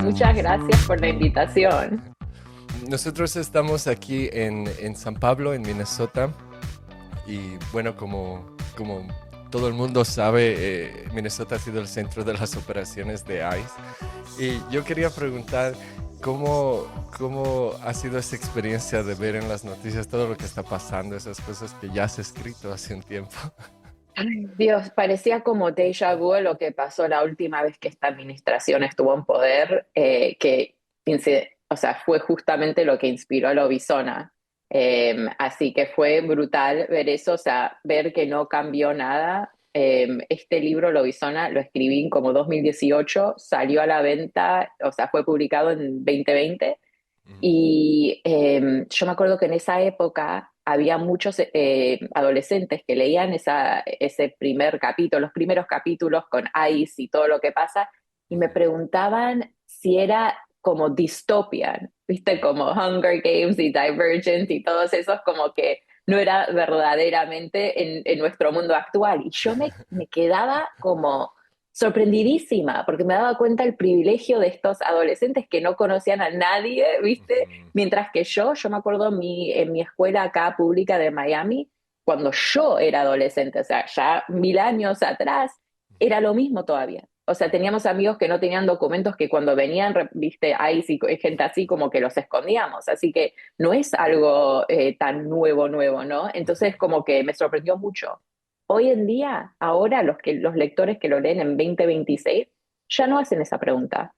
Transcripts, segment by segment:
Muchas gracias por la invitación. Nosotros estamos aquí en San Pablo, en Minnesota, y bueno, como todo el mundo sabe, Minnesota ha sido el centro de las operaciones de ICE. Y yo quería preguntar cómo ha sido esa experiencia de ver en las noticias todo lo que está pasando, esas cosas que ya has escrito hace un tiempo. Ay, Dios, parecía como déjà vu lo que pasó la última vez que esta administración estuvo en poder, o sea, fue justamente lo que inspiró a Lobizona. Así que fue brutal ver eso, o sea, ver que no cambió nada. Este libro, Lobizona, lo escribí en como 2018, salió a la venta, o sea, fue publicado en 2020. Y yo me acuerdo que en esa época había muchos adolescentes que leían ese primer capítulo, los primeros capítulos con ICE y todo lo que pasa, y me preguntaban si era como dystopian, viste, como Hunger Games y Divergent y todos esos, como que no era verdaderamente en nuestro mundo actual. Y yo me quedaba como sorprendidísima, porque me daba cuenta el privilegio de estos adolescentes que no conocían a nadie, ¿viste? Ujú. Mientras que yo me acuerdo en mi escuela acá pública de Miami, cuando yo era adolescente, o sea, ya 1000 años atrás, era lo mismo todavía. O sea, teníamos amigos que no tenían documentos que cuando venían, viste, hay gente así como que los escondíamos. Así que no es algo tan nuevo, ¿no? Entonces como que me sorprendió mucho. Hoy en día, ahora los lectores que lo leen en 2026 ya no hacen esa pregunta.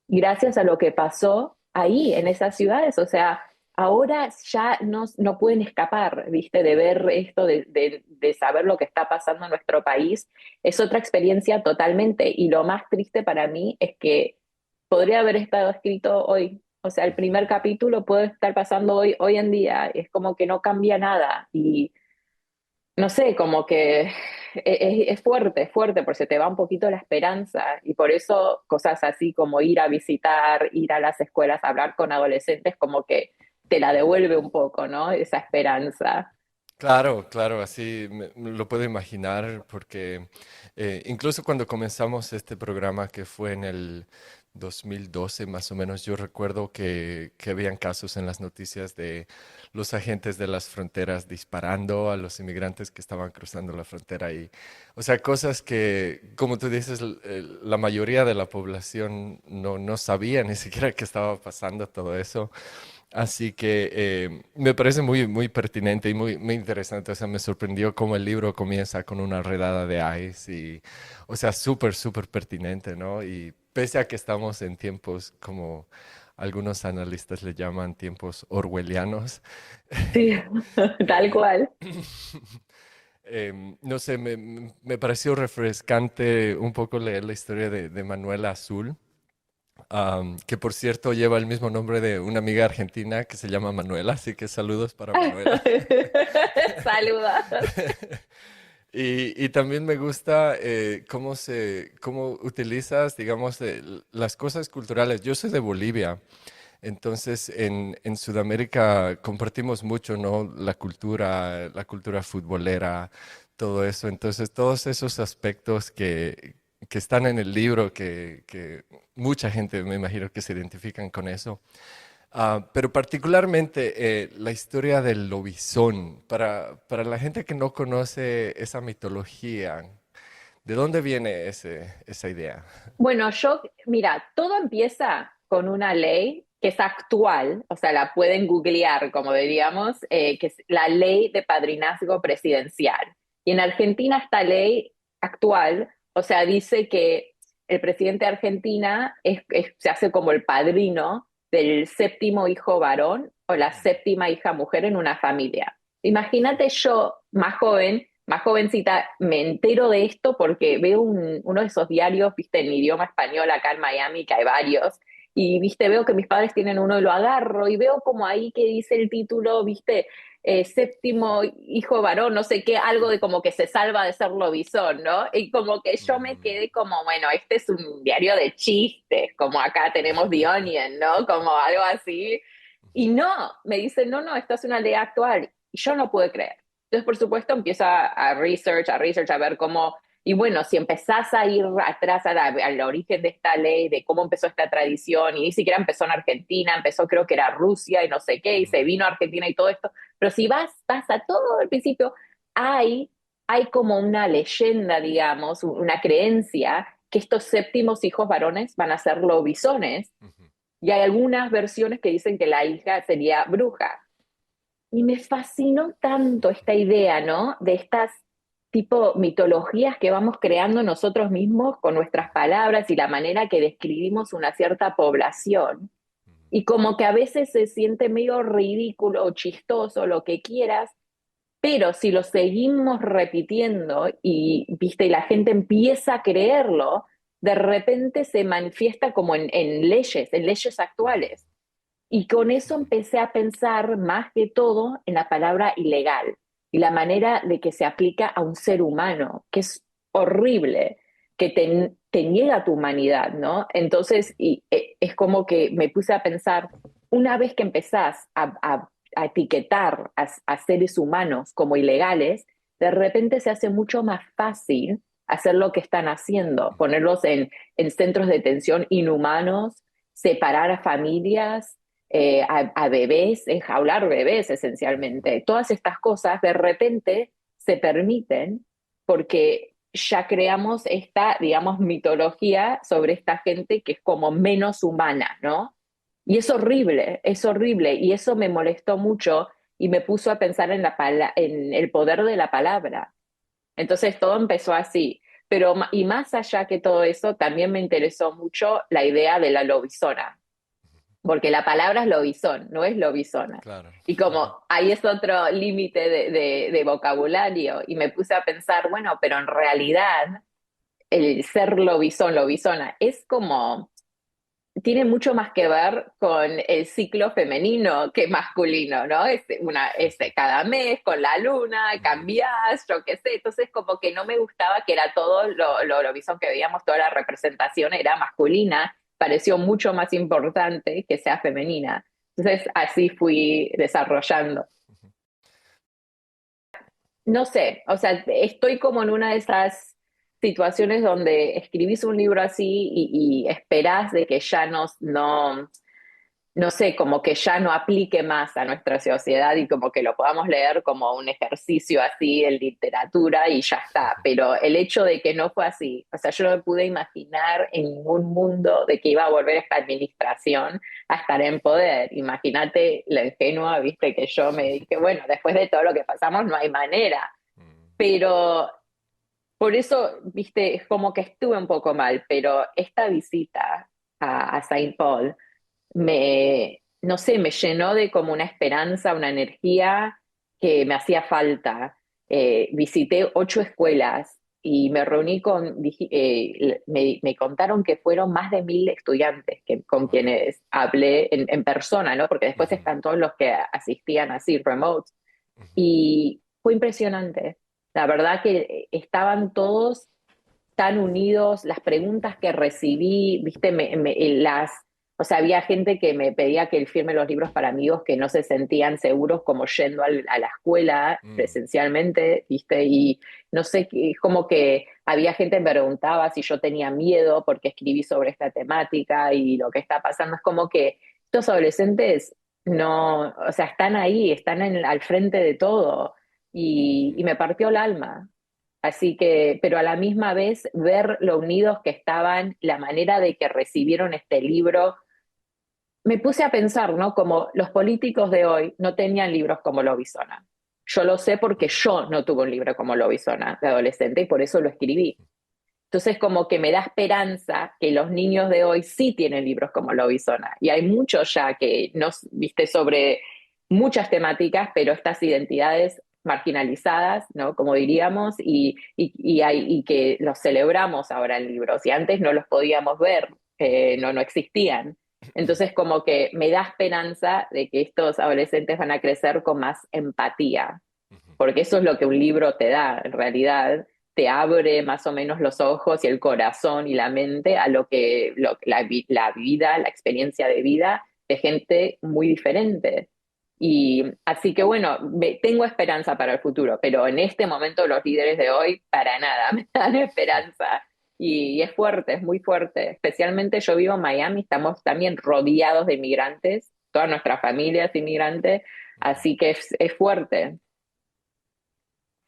Gracias a lo que pasó ahí, en esas ciudades, o sea, ahora ya no pueden escapar, ¿viste? De ver esto, de saber lo que está pasando en nuestro país. Es otra experiencia totalmente. Y lo más triste para mí es que podría haber estado escrito hoy. O sea, el primer capítulo puede estar pasando hoy en día. Es como que no cambia nada. Y no sé, como que es fuerte, porque se te va un poquito la esperanza y por eso cosas así como ir a visitar, ir a las escuelas, hablar con adolescentes, como que te la devuelve un poco, ¿no? Esa esperanza. Claro, claro, así me lo puedo imaginar porque incluso cuando comenzamos este programa que fue en el 2012 más o menos, yo recuerdo que habían casos en las noticias de los agentes de las fronteras disparando a los inmigrantes que estaban cruzando la frontera y, o sea, cosas que, como tú dices, la mayoría de la población no sabía ni siquiera que estaba pasando todo eso. Así que me parece muy pertinente y muy interesante. O sea, me sorprendió cómo el libro comienza con una redada de ICE y, o sea, súper pertinente, ¿no? Y pese a que estamos en tiempos como algunos analistas le llaman tiempos orwellianos, Sí, tal eh, cual. no sé, me pareció refrescante un poco leer la historia de Manuela Azul. Que por cierto lleva el mismo nombre de una amiga argentina que se llama Manuela, así que saludos para Manuela. Saludos. Y también me gusta cómo utilizas, digamos, las cosas culturales. Yo soy de Bolivia, entonces en Sudamérica compartimos mucho, ¿no? La cultura futbolera, todo eso. Entonces todos esos aspectos que están en el libro, que mucha gente me imagino que se identifican con eso. Pero particularmente la historia del lobizón, para la gente que no conoce esa mitología, ¿de dónde viene esa idea? Bueno, mira, todo empieza con una ley que es actual, o sea, la pueden googlear, como diríamos, que es la ley de padrinazgo presidencial. Y en Argentina esta ley actual, o sea, dice que el presidente de Argentina se hace como el padrino del séptimo hijo varón o la séptima hija mujer en una familia. Imagínate yo, más jovencita, me entero de esto porque veo uno de esos diarios, viste, en idioma español acá en Miami, que hay varios, y viste, veo que mis padres tienen uno y lo agarro y veo como ahí que dice el título, viste, séptimo hijo varón, no sé qué, algo de como que se salva de ser lobizón, ¿no? Y como que yo me Mm. quedé como, bueno, este es un diario de chistes, como acá tenemos The Onion, ¿no? Como algo así. Y no, me dicen, no, esta es una ley actual. Y yo no pude creer. Entonces, por supuesto, empiezo a research, a ver cómo Y bueno, si empezás a ir atrás al origen de esta ley, de cómo empezó esta tradición, y ni siquiera empezó en Argentina, empezó creo que era Rusia y no sé qué, y se Ujú, vino a Argentina y todo esto, pero si vas a todo el principio, hay, hay como una leyenda, digamos, una creencia que estos séptimos hijos varones van a ser lobisones, ujú, y hay algunas versiones que dicen que la hija sería bruja. Y me fascinó tanto esta idea, ¿no? De estas tipo mitologías que vamos creando nosotros mismos con nuestras ujú, palabras y la manera que describimos una cierta población. ujú, Y como que a veces se siente medio ridículo o chistoso, lo que quieras, pero si lo seguimos repitiendo viste, y la gente empieza a creerlo, de repente se manifiesta como en leyes ujú. actuales. Y con eso Sí. empecé a pensar más que todo en la palabra ilegal y la manera de que se aplica a un ser humano, que es horrible, que te niega tu humanidad, ¿no? Entonces, es como que me puse a pensar, una vez que empezás a etiquetar a seres humanos como ilegales, de repente se hace mucho más fácil hacer lo que están haciendo, Ujú, ponerlos en centros de detención inhumanos, separar a familias, a bebés, enjaular bebés ujú. esencialmente. Todas estas cosas de repente se permiten porque ya creamos esta, digamos, mitología sobre esta gente que es como menos humana, ¿no? Y es horrible, y eso me molestó mucho y me puso a pensar en el poder de la palabra. Entonces todo empezó así. Pero, y más allá que todo eso, también me interesó mucho la idea de la lobizona, porque la palabra es lobizón, no es lobizona. Claro. Y como ahí es otro límite de vocabulario, y me puse a pensar, bueno, pero en realidad el ser lobizón, lobizona, es como, tiene mucho más que ver con el ciclo femenino que masculino, ¿no? Es de cada mes, con la luna, Mm, cambiás, yo qué sé. Entonces, como que no me gustaba que era todo lo visón que veíamos, toda la representación era masculina. Pareció mucho más importante que sea femenina. Entonces, así fui desarrollando. ujú. No sé, o sea, estoy como en una de esas situaciones donde escribís un libro así y esperás de que ya no sé, como que ya no aplique más a nuestra sociedad y como que lo podamos leer como un ejercicio así en literatura y ya está. Pero el hecho de que no fue así, o sea, yo no me pude imaginar en ningún mundo de que iba a volver esta administración a estar en poder. Imagínate la ingenua, viste, que yo me dije, bueno, después de todo lo que pasamos no hay manera. Mm, Pero por eso, viste, es como que estuve un poco mal, pero esta visita a Saint Paul no sé, me llenó de como una esperanza, una energía que me hacía falta. Visité 8 escuelas y me reuní me contaron que fueron más de 1.000 estudiantes con wow. quienes hablé en persona, ¿no? Porque después Ujú, están todos los que asistían así, remote. ujú, Y fue impresionante. La verdad que estaban todos tan unidos, las preguntas que recibí, viste, o sea, había gente que me pedía que él firme los libros para amigos que no se sentían seguros como yendo a la escuela mm, presencialmente, viste, y no sé, como que había gente que me preguntaba si yo tenía miedo porque escribí sobre esta temática y lo que está pasando es como que estos adolescentes no, o sea, están ahí, están al frente de todo y me partió el alma. Así que, pero a la misma vez ver lo unidos que estaban, la manera de que recibieron este libro, me puse a pensar, ¿no? Como los políticos de hoy no tenían libros como Lobizona. Yo lo sé porque mm, yo no tuve un libro como Lobizona de adolescente y por eso lo escribí. Entonces, como que me da esperanza que los niños de hoy sí tienen libros como Lobizona. Y hay muchos ya que nos, viste, sobre muchas temáticas, pero estas identidades marginalizadas, ¿no? Como diríamos, y que los celebramos ahora en libros. Y antes no los podíamos ver, no existían. Entonces, como que me da esperanza de que estos adolescentes van a crecer con más empatía, ujú. porque eso es lo que un libro te da, en realidad, te abre más o menos los ojos y el corazón y la mente a la vida, la experiencia de vida de gente muy diferente. Y así que bueno, tengo esperanza para el futuro, pero en este momento los líderes de hoy para nada me dan esperanza. Y es fuerte, es muy fuerte. Especialmente yo vivo en Miami, estamos también rodeados de inmigrantes, toda nuestra familia es inmigrante, así que es fuerte.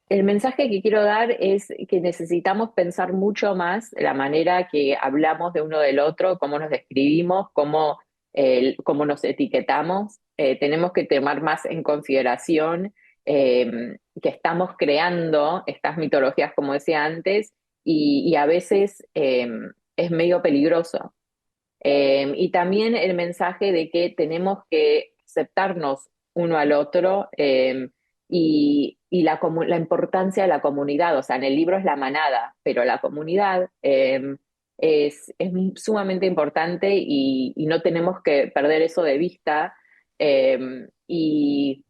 El mensaje que quiero dar es que necesitamos pensar mucho más la manera que hablamos de uno del otro, cómo nos describimos, cómo nos etiquetamos. Tenemos que tomar más en consideración que estamos creando estas mitologías, como decía antes, y a veces es medio peligroso. Y también el mensaje de que tenemos que aceptarnos uno al otro y la importancia de la comunidad. O sea, en el libro es la manada, pero la comunidad es sumamente importante y no tenemos que perder eso de vista. Y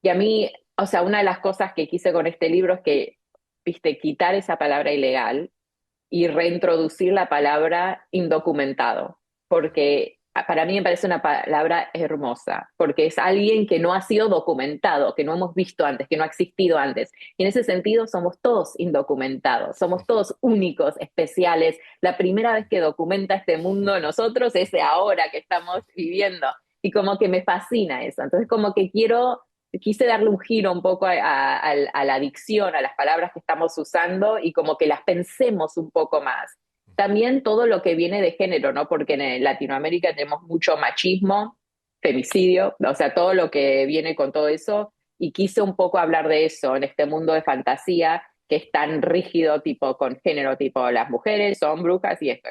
a mí, o sea, una de las cosas que quise con este libro es que, viste, quitar esa palabra ilegal y reintroducir la palabra indocumentado, porque para mí me parece una palabra hermosa, porque es alguien que no ha sido documentado, que no hemos visto antes, que no ha existido antes. Y en ese sentido somos todos indocumentados, somos todos únicos, especiales. La primera vez que documenta este mundo nosotros es ahora que estamos viviendo. Y como que me fascina eso. Entonces como que quise darle un giro un poco a la dicción, a las palabras que estamos usando y como que las pensemos un poco más. También todo lo que viene de género, ¿no? Porque en Latinoamérica tenemos mucho machismo, femicidio, o sea, todo lo que viene con todo eso. Y quise un poco hablar de eso en este mundo de fantasía que es tan rígido, tipo con género, tipo las mujeres son brujas y esto.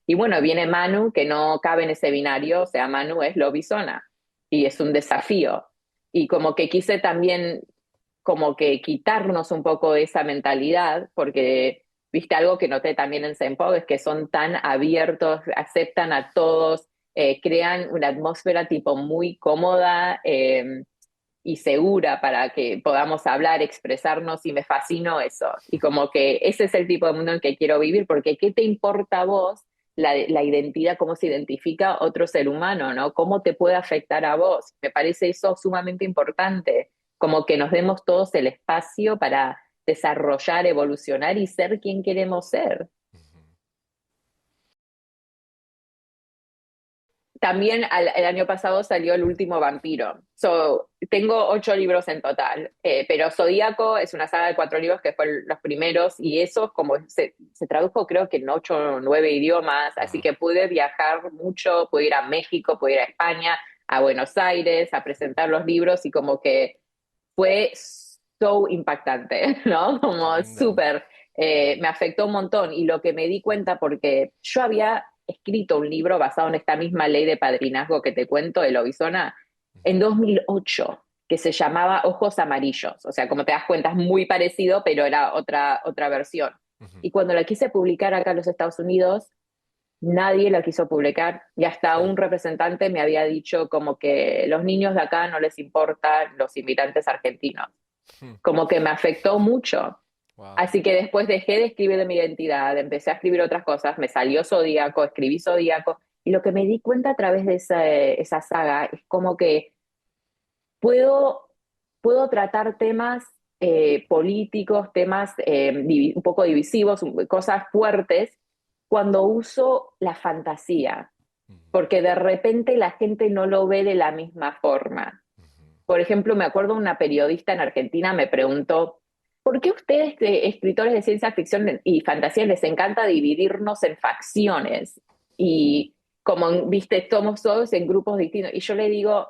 Y bueno, viene Manu, que no cabe en ese binario, o sea, Manu es lobizona y es un desafío y como que quise también como que quitarnos un poco de esa mentalidad, porque viste algo que noté también en Senpou, es que son tan abiertos, aceptan a todos, crean una atmósfera tipo muy cómoda y segura para que podamos hablar, expresarnos y me fascinó eso. Y como que ese es el tipo de mundo en el que quiero vivir, porque ¿qué te importa a vos la identidad, cómo se identifica otro ser humano, ¿no? ¿Cómo te puede afectar a vos? Me parece eso sumamente importante, como que nos demos todos el espacio para desarrollar, evolucionar y ser quien queremos ser. También el año pasado salió El último vampiro. Tengo 8 libros en total, pero Zodíaco es una saga de 4 libros que fueron los primeros y esos como se tradujo creo que en 8 o 9 idiomas, así Wow. que pude viajar mucho, pude ir a México, pude ir a España, a Buenos Aires, a presentar los libros y como que fue so impactante, ¿no? Qué Como lindo. súper, me afectó un montón y lo que me di cuenta porque yo había escrito un libro basado en esta misma ley de padrinazgo que te cuento de Lobizona en 2008 que se llamaba Ojos Amarillos, o sea, como te das cuenta es muy parecido, pero era otra versión. Y cuando la quise publicar acá en los Estados Unidos, nadie la quiso publicar y hasta un representante me había dicho como que los niños de acá no les importan los inmigrantes argentinos, como que me afectó mucho. Wow. Así que después dejé de escribir de mi identidad, empecé a escribir otras cosas, me salió Zodíaco, escribí Zodíaco, y lo que me di cuenta a través de esa saga es como que puedo, puedo tratar temas políticos, temas un poco divisivos, cosas fuertes, cuando uso la fantasía, porque de repente la gente no lo ve de la misma forma. Por ejemplo, me acuerdo una periodista en Argentina me preguntó, ¿por qué ustedes, escritores de ciencia ficción y fantasía, les encanta dividirnos en facciones? Y como, viste, somos todos en grupos distintos. Y yo le digo,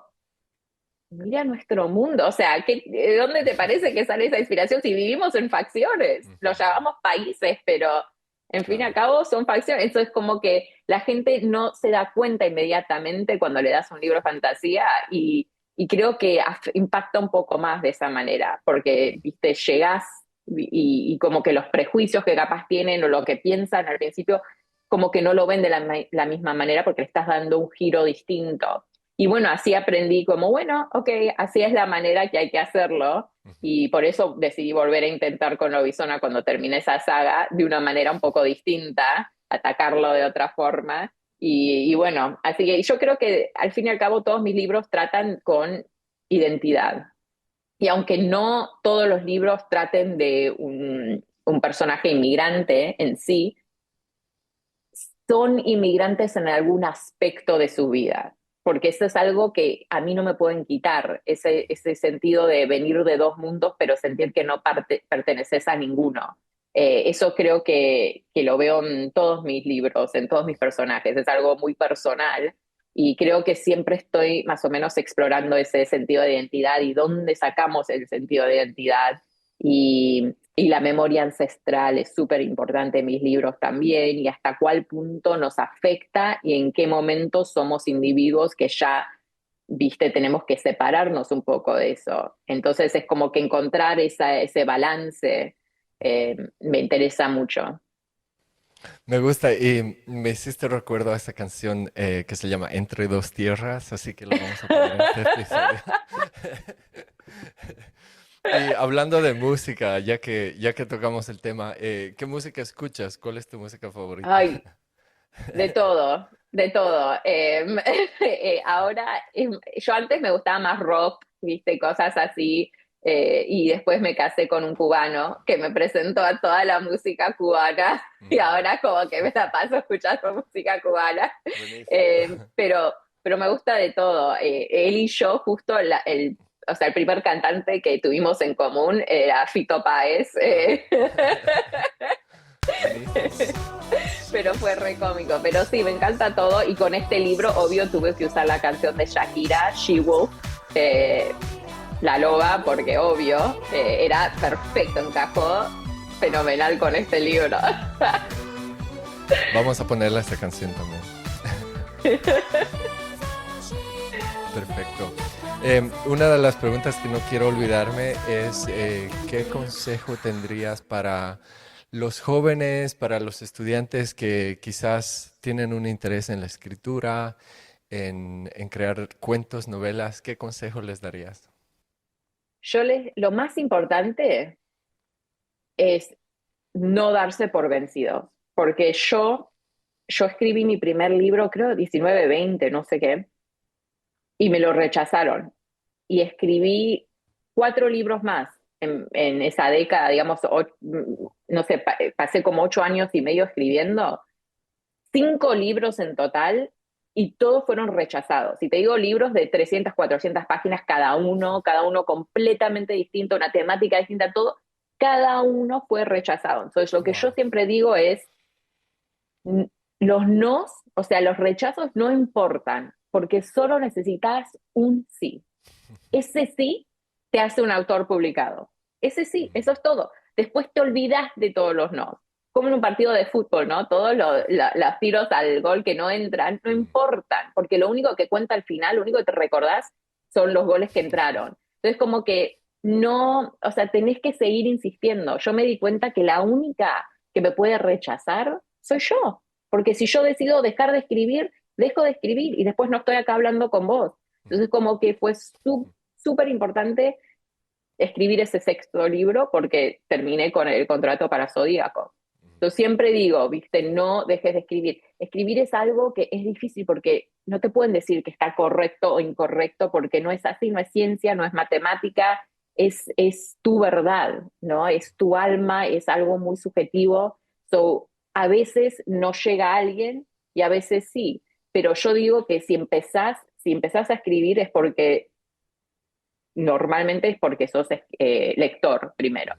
mira nuestro mundo, o sea, ¿de dónde te parece que sale esa inspiración si vivimos en facciones? Lo llamamos países, pero en fin y al Claro. cabo son facciones. Eso es como que la gente no se da cuenta inmediatamente cuando le das un libro de fantasía y creo que impacta un poco más de esa manera, porque, viste, llegás y como que los prejuicios que capaz tienen o lo que piensan al principio, como que no lo ven de la misma manera porque le estás dando un giro distinto. Y bueno, así aprendí como, bueno, ok, así es la manera que hay que hacerlo. Y por eso decidí volver a intentar con Lobizona cuando terminé esa saga de una manera un poco distinta, atacarlo de otra forma. Y bueno, así que yo creo que al fin y al cabo todos mis libros tratan con identidad. Y aunque no todos los libros traten de un personaje inmigrante en sí, son inmigrantes en algún aspecto de su vida, porque eso es algo que a mí no me pueden quitar, ese sentido de venir de dos mundos, pero sentir que no perteneces a ninguno. Eso creo que lo veo en todos mis libros, en todos mis personajes, es algo muy personal y creo que siempre estoy más o menos explorando ese sentido de identidad y dónde sacamos el sentido de identidad y la memoria ancestral es súper importante en mis libros también, y hasta cuál punto nos afecta y en qué momento somos individuos que ya, viste, tenemos que separarnos un poco de eso. Entonces es como que encontrar ese balance me interesa mucho. Me gusta y me hiciste recuerdo a esta canción que se llama Entre dos tierras, así que lo vamos a poner en este episodio. Y hablando de música, ya que tocamos el tema, ¿qué música escuchas? ¿Cuál es tu música favorita? Ay, de todo, de todo. Ahora, yo antes me gustaba más rock, viste, cosas así, y después me casé con un cubano que me presentó a toda la música cubana, y Mm, ahora como que me la paso escuchando música cubana. buenísimo. Pero me gusta de todo. Él y yo, justo o sea, el primer cantante que tuvimos en común era Fito Páez. Ah, buenísimo. Pero fue re cómico. Pero sí, me encanta todo. Y con este libro, obvio, tuve que usar la canción de Shakira, She Wolf, eh, La Loba, porque obvio, era perfecto, encajó fenomenal con este libro. Vamos a ponerle esta canción también. Perfecto. Una de las preguntas que no quiero olvidarme es ¿qué consejo tendrías para los jóvenes, para los estudiantes que quizás tienen un interés en la escritura, en crear cuentos, novelas? ¿Qué consejo les darías? Lo más importante es no darse por vencidos, porque yo escribí mi primer libro, creo, 19 20 no sé qué, y me lo rechazaron. Y escribí 4 libros más en esa década, digamos, no sé, pasé como 8 años y medio escribiendo, 5 libros en total, y todos fueron rechazados. Y te digo, libros de 300 400 páginas cada uno completamente distinto, una temática distinta, todo, cada uno fue rechazado. Entonces, lo que yo Wow. siempre digo es, los nos, o sea, los rechazos no importan, porque solo necesitas un sí. Ese sí te hace un autor publicado. Ese sí, eso es todo. Después te olvidas de todos los no. Como en un partido de fútbol, ¿no? Todos los tiros al gol que no entran no importan, porque lo único que cuenta al final, lo único que te recordás son los goles que entraron. Entonces, como que no, o sea, tenés que seguir insistiendo. Yo me di cuenta que la única que me puede rechazar soy yo, porque si yo decido dejar de escribir, dejo de escribir y después no estoy acá hablando con vos. Entonces, como que fue súper importante escribir ese sexto libro porque terminé con el contrato para Zodíaco. Yo siempre digo, viste, no dejes de escribir. Escribir es algo que es difícil porque no te pueden decir que está correcto o incorrecto porque no es así, no es ciencia, no es matemática, es tu verdad, ¿no? Es tu alma, es algo muy subjetivo. So, a veces no llega a alguien y a veces sí, pero yo digo que si empezás a escribir es porque normalmente es porque sos lector primero.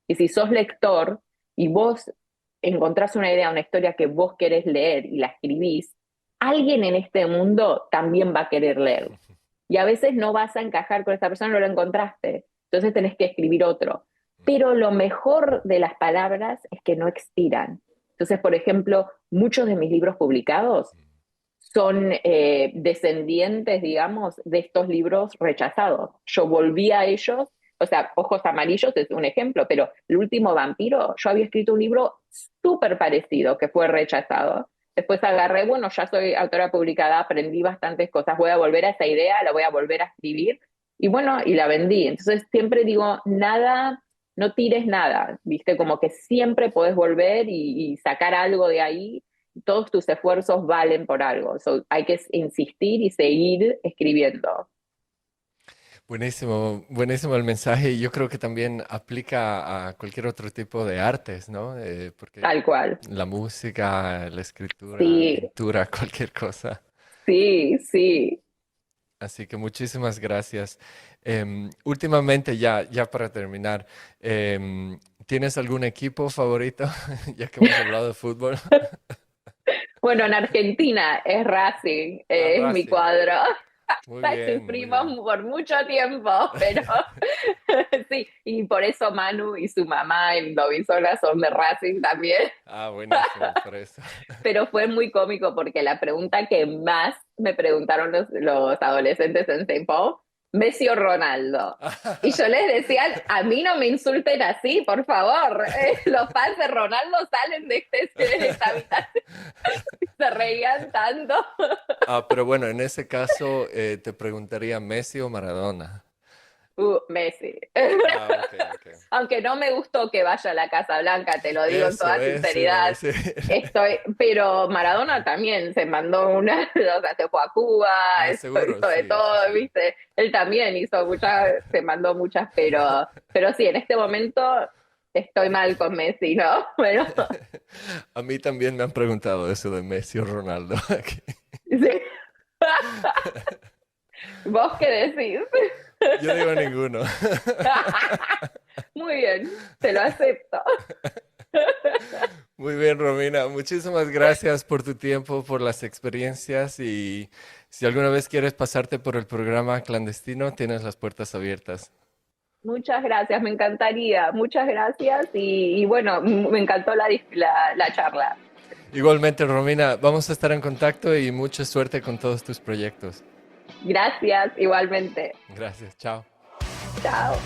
Y si sos lector y vos encontrás una idea, una historia que vos querés leer y la escribís, alguien en este mundo también va a querer leer. Y a veces no vas a encajar con esta persona, no lo encontraste. Entonces tenés que escribir otro. Pero lo mejor de las palabras es que no expiran. Entonces, por ejemplo, muchos de mis libros publicados son descendientes, digamos, de estos libros rechazados. Yo volví a ellos, o sea, Ojos Amarillos es un ejemplo, pero El último vampiro, yo había escrito un libro súper parecido que fue rechazado. Después agarré, bueno, ya soy autora publicada, aprendí bastantes cosas, voy a volver a esa idea, la voy a volver a escribir y bueno, y la vendí. Entonces siempre digo, nada, no tires nada, ¿viste? Como que siempre podés volver y sacar algo de ahí, todos tus esfuerzos valen por algo. So, hay que insistir y seguir escribiendo. Buenísimo, buenísimo el mensaje y yo creo que también aplica a cualquier otro tipo de artes, ¿no? Porque Tal cual. la música, la escritura, Sí, pintura, cualquier cosa. sí, sí. Así que muchísimas gracias. Últimamente, ya para terminar, ¿tienes algún equipo favorito? Ya que hemos hablado de fútbol. Bueno, en Argentina es Racing, Ah, es mi Racing. cuadro. Muy Ay, bien, muy sufrimos bien. por mucho tiempo, pero sí, y por eso Manu y su mamá en Lovisola son de Racing también. Ah, buenísimo, por eso. Pero fue muy cómico porque la pregunta que más me preguntaron los adolescentes en Saint Paul, Messi o Ronaldo. Y yo les decía, a mí no me insulten así, por favor. Los fans de Ronaldo salen de esta habitación. Se reían tanto. Ah, pero bueno, en ese caso te preguntaría Messi o Maradona. Messi. Ah, ok, ok. Aunque no me gustó que vaya a la Casa Blanca, te lo digo en toda Eso iba a sinceridad. decir. Pero Maradona también se mandó una, o sea, se fue a Cuba, Ah, seguro, hizo de sí, sí, todo, sí. ¿viste? Él también hizo muchas, se mandó muchas, pero sí, en este momento estoy mal con Messi, ¿no? Bueno, A mí también me han preguntado eso de Messi o Ronaldo. sí. ¿Vos qué decís? Yo digo ninguno. Muy bien, te lo acepto. Muy bien, Romina. Muchísimas gracias por tu tiempo, por las experiencias y si alguna vez quieres pasarte por el programa clandestino, tienes las puertas abiertas. Muchas gracias, me encantaría. Muchas gracias y bueno, me encantó la charla. Igualmente, Romina, vamos a estar en contacto y mucha suerte con todos tus proyectos. Gracias, igualmente. Gracias, chao. Chao.